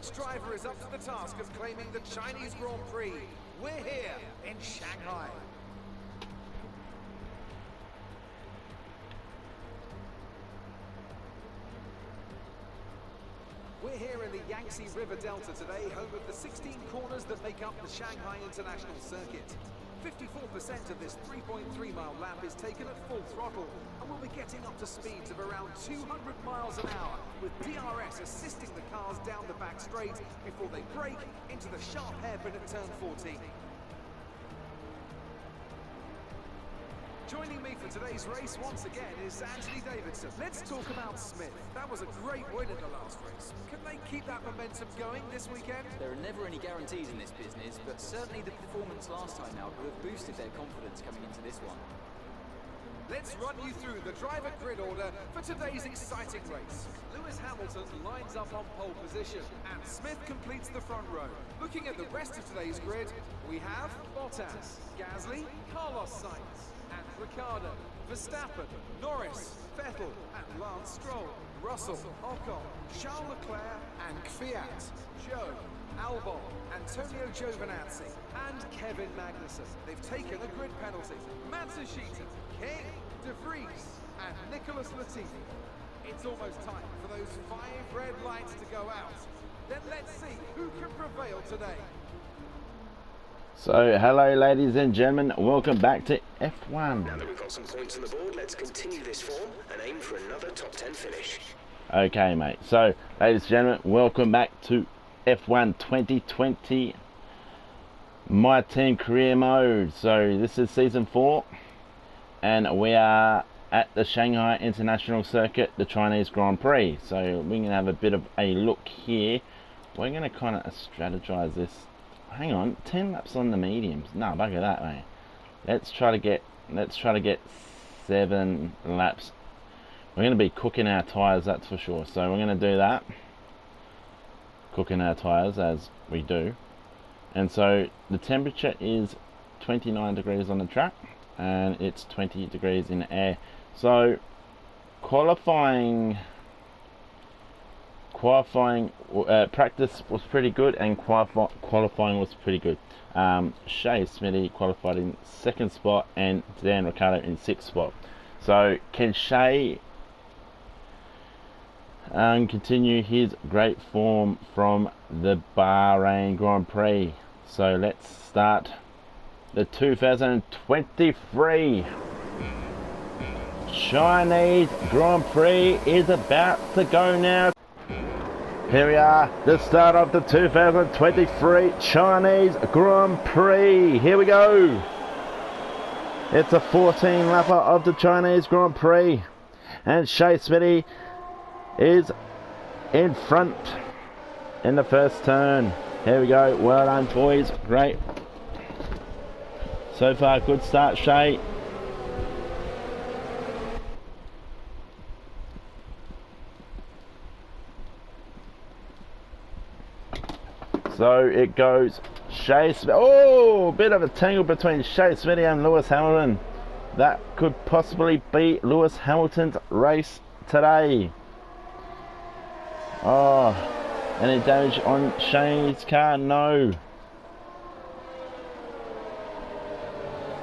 Which driver is up to the task of claiming the Chinese Grand Prix? We're here in Shanghai. We're here in the Yangtze River Delta today, home of the 16 corners that make up the Shanghai International Circuit. 54% of this 3.3-mile lap is taken at full throttle, and we'll be getting up to speeds of around 200 miles an hour, with DRS assisting the cars down the back straight before they brake into the sharp hairpin at turn 14. Joining me for today's race once again is Anthony Davidson. Let's talk about Smith. That was a great win in the last race. Can they keep that momentum going this weekend? There are never any guarantees in this business, but certainly the performance last time out will have boosted their confidence coming into this one. Let's run you through the driver grid order for today's exciting race. Lewis Hamilton lines up on pole position, and Smith completes the front row. Looking at the rest of today's grid, we have Bottas, Gasly, Carlos Sainz, and Ricciardo, Verstappen, Norris, Vettel, and Lance Stroll, Russell, Ocon, Charles Leclerc, and Kvyat, Joe, Albon, Antonio Giovinazzi, and Kevin Magnussen. They've taken a grid penalty. Matsushita, King, De Vries, and Nicholas Latifi. It's almost time for those 5 red lights to go out. Then let's see who can prevail today. So, hello ladies and gentlemen, welcome back to F1. Now that we've got some points on the board, let's continue this form and aim for another top 10 finish. Okay mate, so ladies and gentlemen, welcome back to F1 2020 MyTEAM career mode. So this is season 4 and we are at the Shanghai International Circuit, the Chinese Grand Prix. So we're going to have a bit of a look here. We're going to kind of strategize this. Hang on, 10 laps on the mediums. No, bugger that, mate. Let's try to get 7 laps. We're going to be cooking our tyres, that's for sure. So we're going to do that. Cooking our tyres as we do. And so the temperature is 29 degrees on the track and it's 20 degrees in the air. So qualifying practice was pretty good and qualifying was pretty good. Shay Smithey qualified in 2nd spot and Dan Ricciardo in 6th spot. So can Shay continue his great form from the Bahrain Grand Prix? So let's start the 2023 Chinese Grand Prix is about to go now. Here we are, the start of the 2023 Chinese Grand Prix. Here we go. It's a 14-lapper of the Chinese Grand Prix. And Shay Smithey is in front in the first turn. Here we go. Well done, boys. Great. So far, good start, Shay. So it goes Shay Smith. Oh, bit of a tangle between Shay Smithey and Lewis Hamilton. That could possibly be Lewis Hamilton's race today. Oh, any damage on Shay's car? No.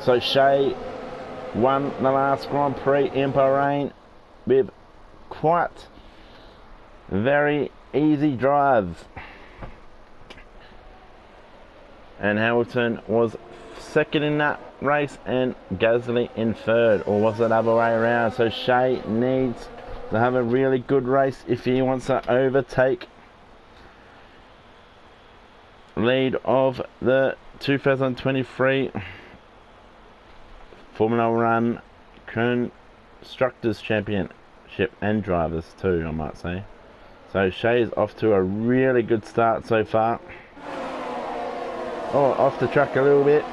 So Shay won the last Grand Prix in Bahrain with quite very easy drive. And Hamilton was 2nd in that race and Gasly in 3rd, or was it the other way around? So Shay needs to have a really good race if he wants to overtake lead of the 2023 Formula 1 Constructors Championship and drivers too, I might say. So Shay is off to a really good start so far. Oh, off the track a little bit.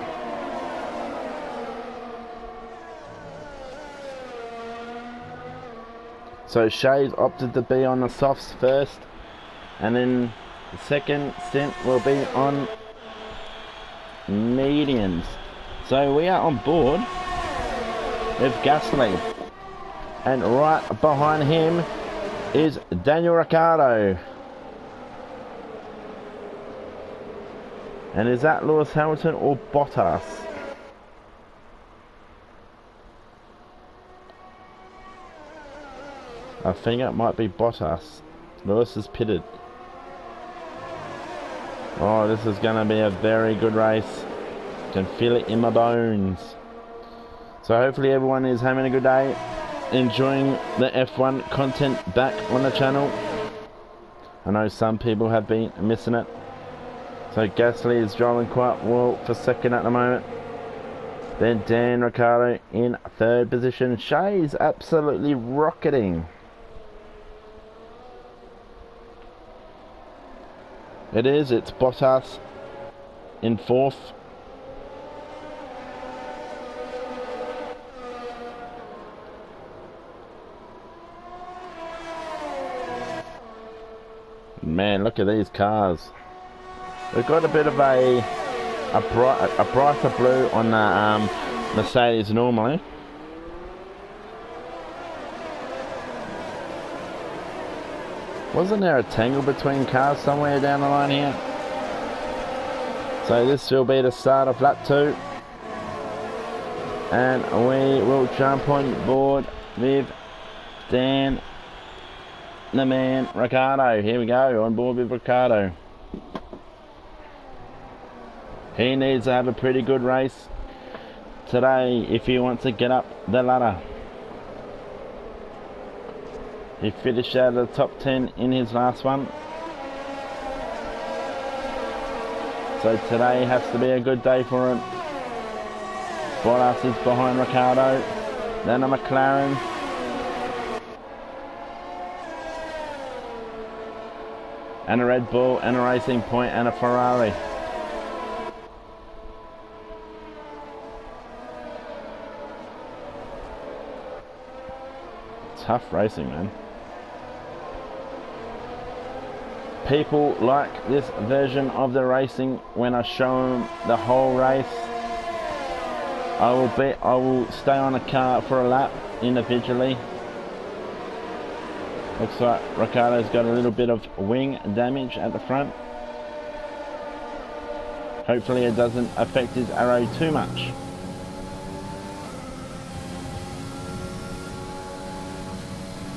So Shay's opted to be on the softs first, and then the second stint will be on mediums. So we are on board with Gasly, and right behind him is Daniel Ricciardo. And is that Lewis Hamilton or Bottas? I think it might be Bottas. Lewis is pitted. Oh, this is going to be a very good race. Can feel it in my bones. So hopefully everyone is having a good day, enjoying the F1 content back on the channel. I know some people have been missing it. So Gasly is driving quite well for second at the moment. Then Dan Ricciardo in third position. Shay is absolutely rocketing. It's Bottas in fourth. Man, look at these cars. We've got a bit of a brighter blue on the Mercedes normally. Wasn't there a tangle between cars somewhere down the line here? So this will be the start of lap 2. And we will jump on board with Dan, the man, Ricciardo. Here we go, on board with Ricciardo. He needs to have a pretty good race today if he wants to get up the ladder. He finished out of the top 10 in his last one. So today has to be a good day for him. Bottas is behind Ricciardo. Then a McLaren. And a Red Bull and a Racing Point and a Ferrari. Tough racing, man. People like this version of the racing when I show them the whole race. I will stay on a car for a lap individually. Looks like Ricciardo's got a little bit of wing damage at the front. Hopefully it doesn't affect his arrow too much.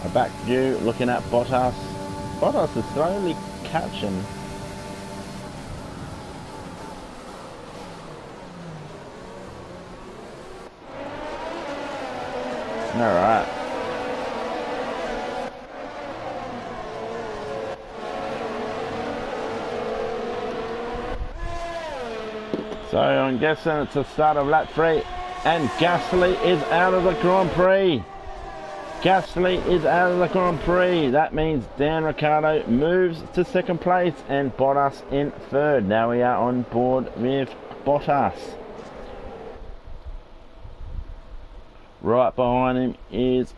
A back view looking at Bottas. Bottas is slowly catching. Alright. So I'm guessing it's the start of lap 3 and Gasly is out of the Grand Prix. Gasly is out of the Grand Prix. That means Dan Ricciardo moves to second place and Bottas in third. Now we are on board with Bottas. Right behind him is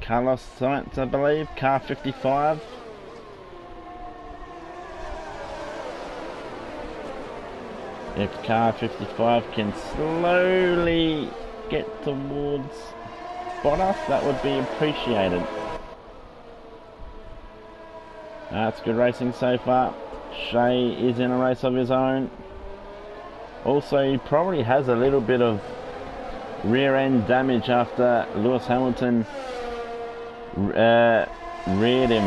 Carlos Sainz, I believe, car 55. If car 55 can slowly get towards Bottas, that would be appreciated. That's good racing so far. Shay is in a race of his own. Also, he probably has a little bit of rear end damage after Lewis Hamilton reared him.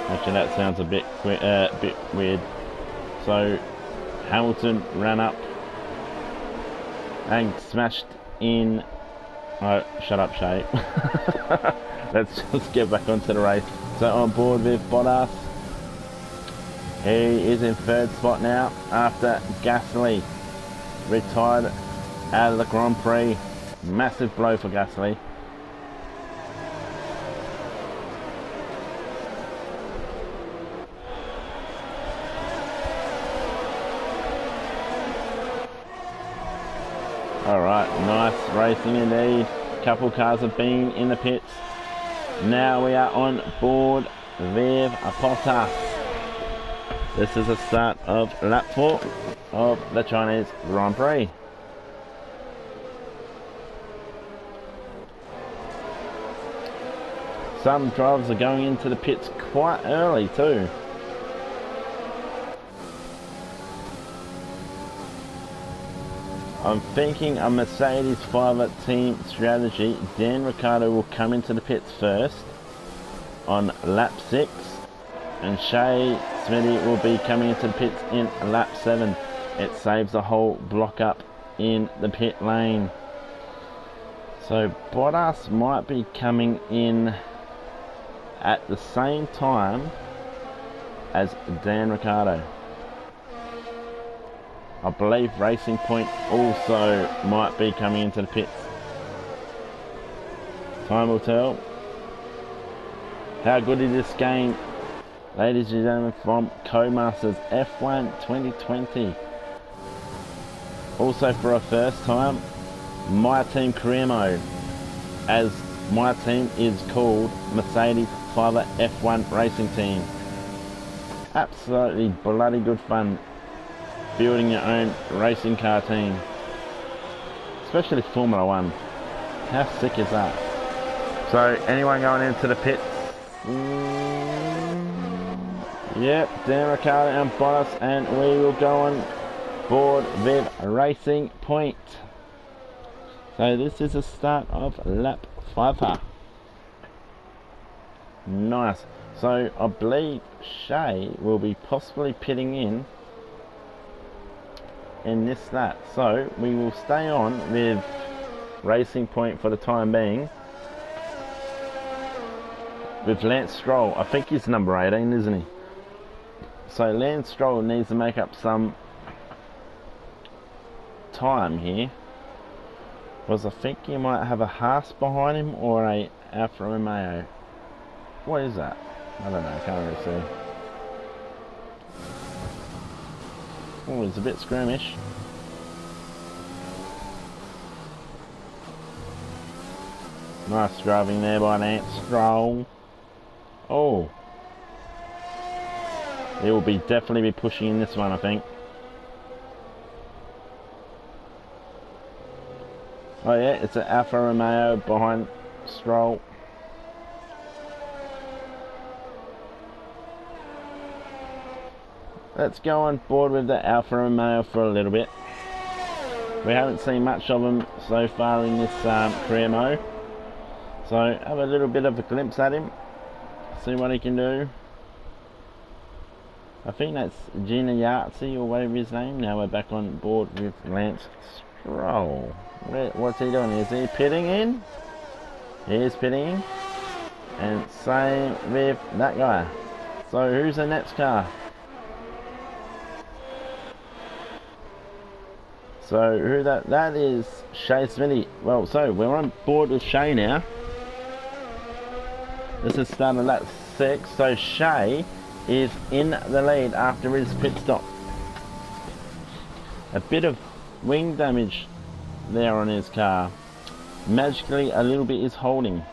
Actually, that sounds a bit weird. So Hamilton ran up and smashed in. Oh, shut up, Shay. Let's just get back onto the race. So on board with Bottas. He is in third spot now after Gasly retired out of the Grand Prix. Massive blow for Gasly. Alright, nice racing indeed. Couple cars have been in the pits. Now we are on board with Bottas. This is the start of lap 4 of the Chinese Grand Prix. Some drivers are going into the pits quite early too. I'm thinking a Mercedes-FiveFa team strategy. Dan Ricciardo will come into the pits first on lap 6, and Shay Smithey will be coming into the pits in lap 7. It saves the whole block up in the pit lane. So Bottas might be coming in at the same time as Dan Ricciardo. I believe Racing Point also might be coming into the pits. Time will tell. How good is this game, ladies and gentlemen, from Codemasters F1 2020. Also for a first time, MyTEAM career mode, as my team is called Mercedes-FiveFa F1 Racing Team. Absolutely bloody good fun building your own racing car team, especially Formula 1. How sick is that? So anyone going into the pits? Yep, Dan Ricciardo and Bottas, and we will go on board with Racing Point. So this is the start of lap 5. Nice. So I believe Shay will be possibly pitting in this lap. So we will stay on with Racing Point for the time being with Lance Stroll. I think he's number 18, isn't he? So Lance Stroll needs to make up some time here, because I think he might have a Haas behind him or a Alfa Romeo. What is that? I don't know, I can't really see. Oh, it's a bit skirmish. Nice driving there by Lance Stroll. Oh, he will be definitely be pushing in this one, I think. Oh yeah, it's an Alfa Romeo behind Stroll. Let's go on board with the Alfa Romeo for a little bit. We haven't seen much of him so far in this career mode, so have a little bit of a glimpse at him, see what he can do. I think that's Gina Yahtzee or whatever his name. Now we're back on board with Lance Stroll. What's he doing? Is he pitting in? He is pitting in. And same with that guy. So who's the next car? So who that is Shay Smithey. Well, so we're on board with Shay now. This is starting lap 6. So Shay is in the lead after his pit stop. A bit of wing damage there on his car. Magically a little bit is holding.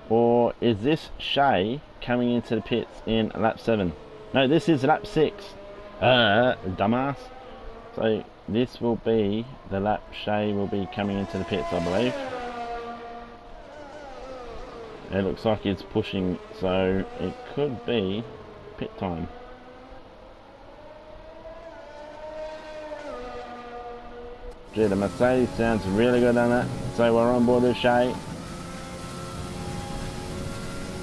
Or is this Shay coming into the pits in lap 7? No, this is lap 6. Dumbass. So this will be the lap Shay will be coming into the pits, I believe. It looks like it's pushing, so it could be pit time. Gee, the Mercedes sounds really good on that. So we're on board with Shay.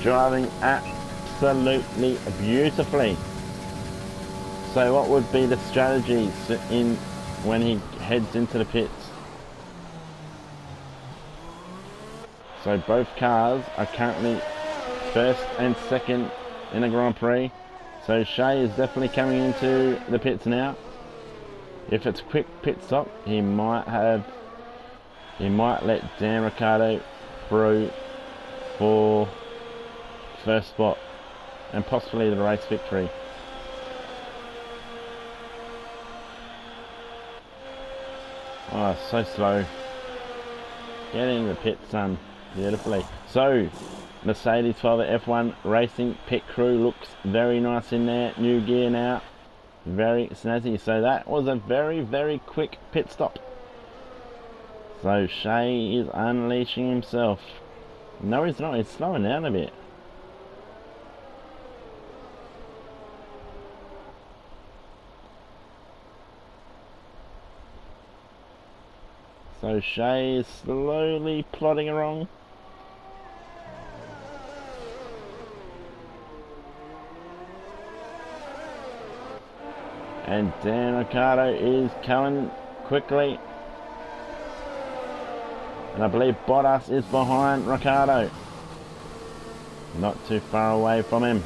Driving absolutely beautifully. So what would be the strategies in when he heads into the pits? So both cars are currently first and second in the Grand Prix. So Shay is definitely coming into the pits now. If it's a quick pit stop, he might let Dan Ricciardo through for first spot and possibly the race victory. Oh, so slow. Get in the pit, son. Beautifully. So, Mercedes-FiveFa F1 Racing pit crew looks very nice in there. New gear now. Very snazzy. So that was a very, very quick pit stop. So Shay is unleashing himself. No, he's not. He's slowing down a bit. So Shay is slowly plodding along. And Dan Ricciardo is coming quickly. And I believe Bottas is behind Ricciardo. Not too far away from him.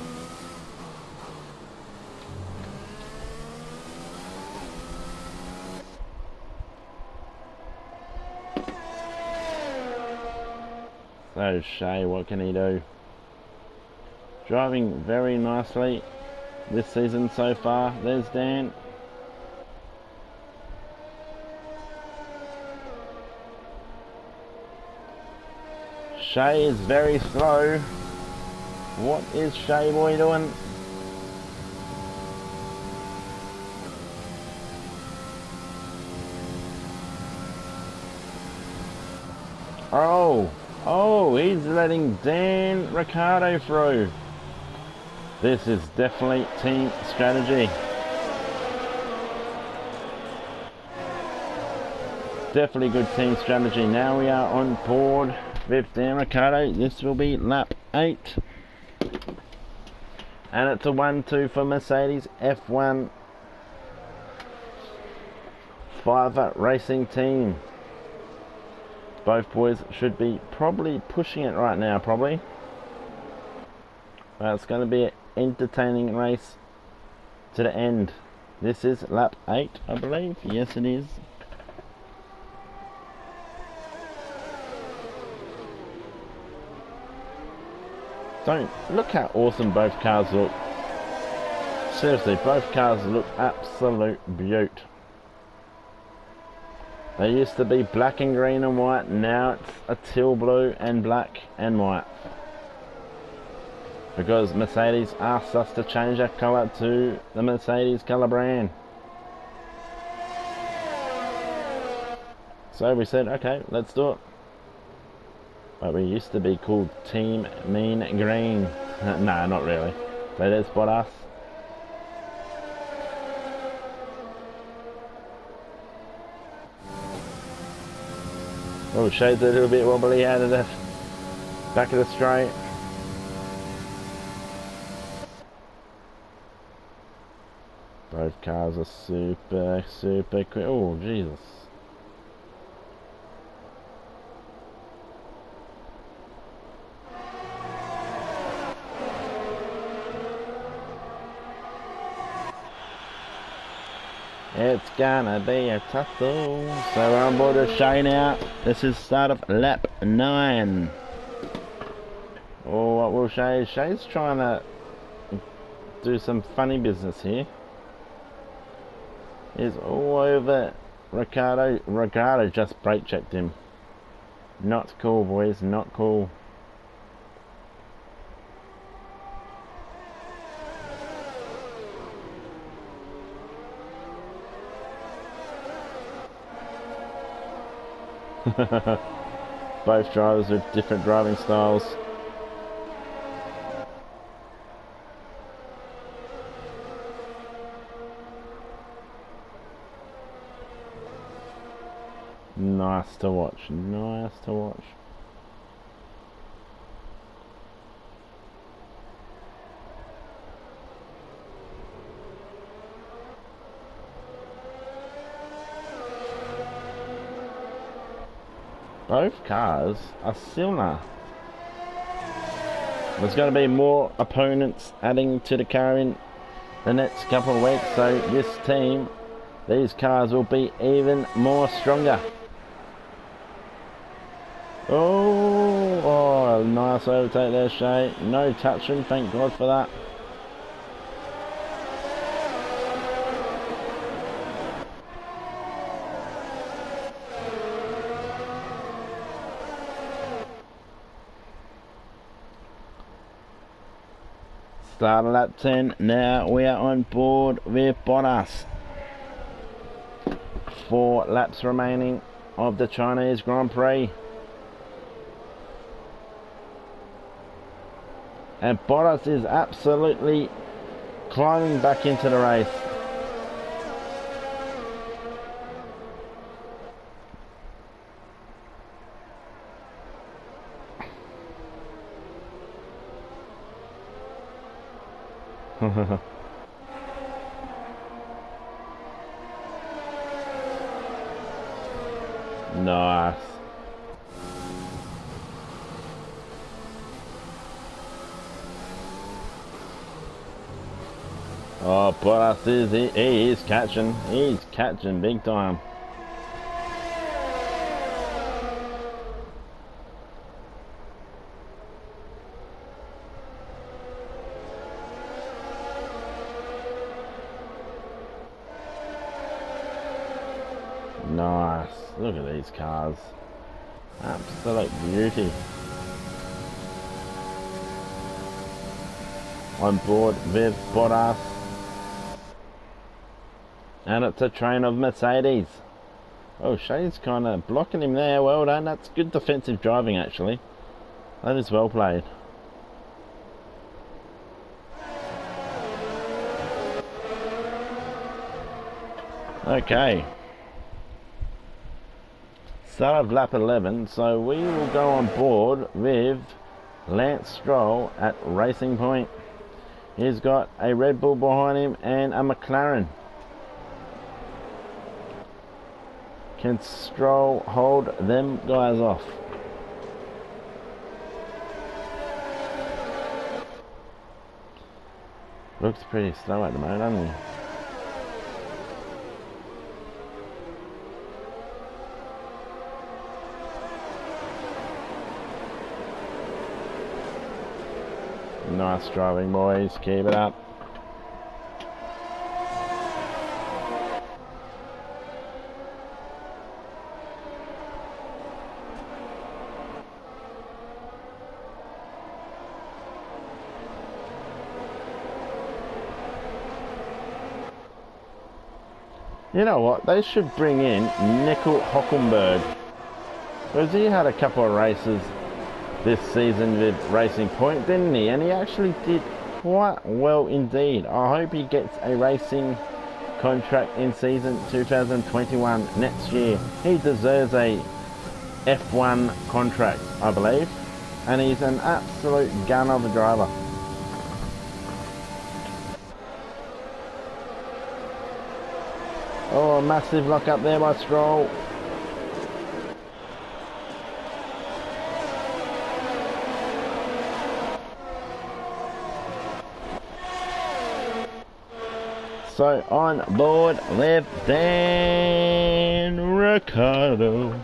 So Shay, what can he do? Driving very nicely this season so far. There's Dan. Shay is very slow. What is Shay boy doing? Oh, he's letting Dan Ricciardo through. This is definitely team strategy. Definitely good team strategy. Now we are on board with Dan Ricciardo. This will be lap 8. And it's a 1-2 for Mercedes F1 FiveFa Racing Team. Both boys should be probably pushing it right now, probably. But it's going to be an entertaining race to the end. This is lap 8, I believe. Yes, it is. Don't look how awesome both cars look. Seriously, both cars look absolute beaut. They used to be black and green and white, now it's a teal blue and black and white. Because Mercedes asked us to change our colour to the Mercedes colour brand. So we said, okay, let's do it. But we used to be called Team Mean Green. Nah, not really. So there's Bottas. Oh, Shay's a little bit wobbly out of the back of the straight. Both cars are super quick. Oh, Jesus. It's gonna be a tussle. So we're on board with Shay now. This is start of lap 9. Oh, what will Shay? Shay's trying to do some funny business here. He's all over Ricciardo. Ricciardo just brake checked him. Not cool, boys. Not cool. Both drivers with different driving styles. Nice to watch. Nice to watch. Both cars are similar. There's going to be more opponents adding to the car in the next couple of weeks, so this team, these cars will be even more stronger. Oh, nice overtake there, Shay. No touching, thank God for that. Start of lap 10. Now we are on board with Bottas. 4 laps remaining of the Chinese Grand Prix. And Bottas is absolutely climbing back into the race. Nice. Oh, Bottas he is catching. He's catching big time. Nice. Look at these cars. Absolute beauty. On board with Bottas. And it's a train of Mercedes. Oh, Shay's kind of blocking him there. Well done. That's good defensive driving, actually. That is well played. Okay. Start of lap 11, so we will go on board with Lance Stroll at Racing Point. He's got a Red Bull behind him and a McLaren. Can Stroll hold them guys off? Looks pretty slow at the moment, doesn't he? Nice driving, boys. Keep it up. You know what? They should bring in Nico Hülkenberg, because he had a couple of races this season with Racing Point, didn't he? And he actually did quite well indeed. I hope he gets a racing contract in season 2021 next year. He deserves a F1 contract, I believe, and he's an absolute gun of a driver. Oh, a massive lock up there by Stroll. So on board with Dan Ricciardo.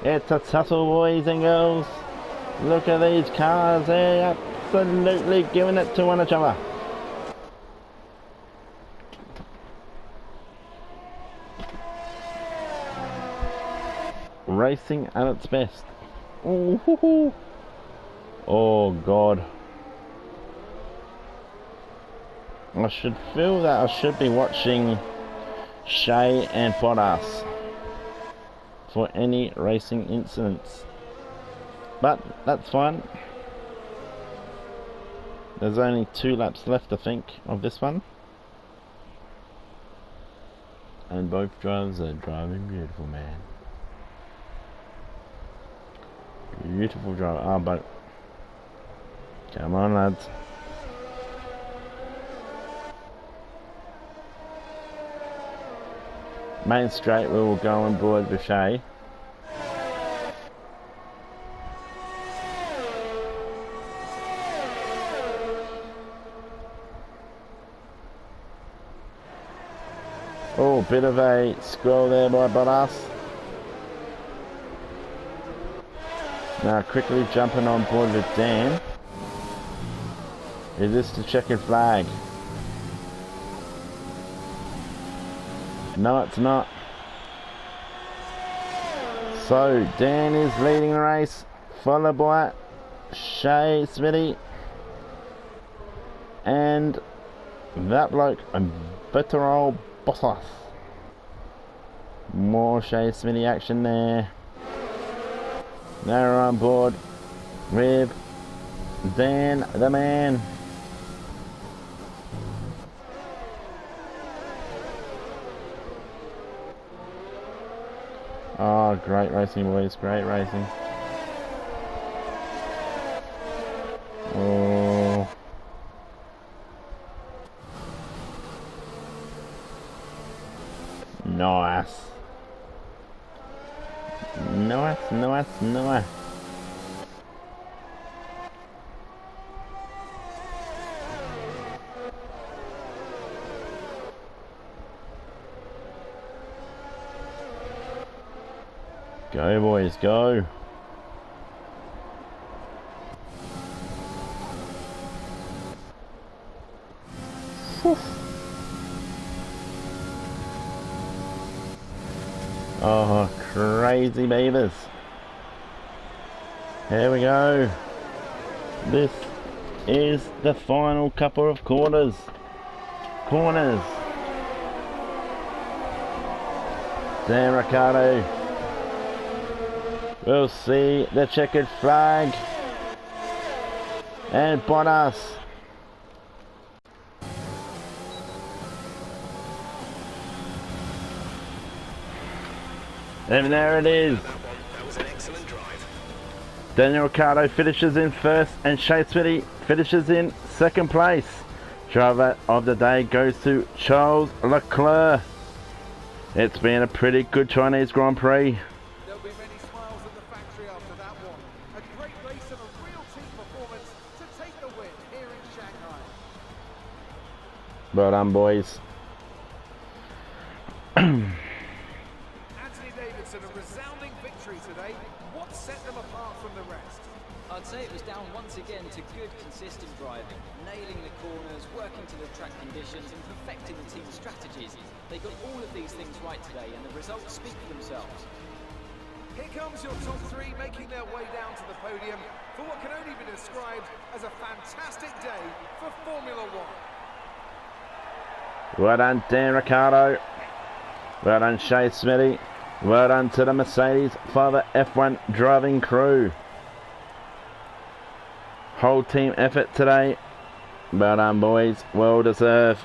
It's a tussle, boys and girls. Look at these cars, they're absolutely giving it to one another. Racing at its best. Ooh, oh God. I should feel that I should be watching Shay and Bottas for any racing incidents, but that's fine. There's only 2 laps left, I think, of this one, and both drivers are driving beautiful, man. Beautiful driver. Oh, but come on, lads. Main straight, we will go on board with Shay. Oh, bit of a scroll there by Bottas. Now quickly jumping on board with Dan. Is this the checkered flag? No, it's not. So Dan is leading the race, followed by Shay Smithey and that bloke, better old Bottas. More Shay Smithey action there. Now we're on board with Dan the man. Oh, great racing, boys, great racing. Oh. Nice. Nice, nice, nice. Go boys, go. Oh, crazy beavers. Here we go. This is the final couple of corners. Dan Ricciardo. We'll see the checkered flag. And Bottas. And there it is. That was an excellent drive. Daniel Ricciardo finishes in first and Shay Smithey finishes in second place. Driver of the day goes to Charles Leclerc. It's been a pretty good Chinese Grand Prix. There'll be many smiles at the factory after that one. A great race and a real team performance to take the win here in Shanghai. Well done, boys. A resounding victory today. What set them apart from the rest? I'd say it was down once again to good, consistent driving, nailing the corners, working to the track conditions, and perfecting the team's strategies. They got all of these things right today, and the results speak for themselves. Here comes your top three making their way down to the podium for what can only be described as a fantastic day for Formula One. Well done, Dan Ricciardo. Well done, Shay Smithey. Well done to the Mercedes-FiveFa F1 driving crew. Whole team effort today. Well done, boys. Well deserved.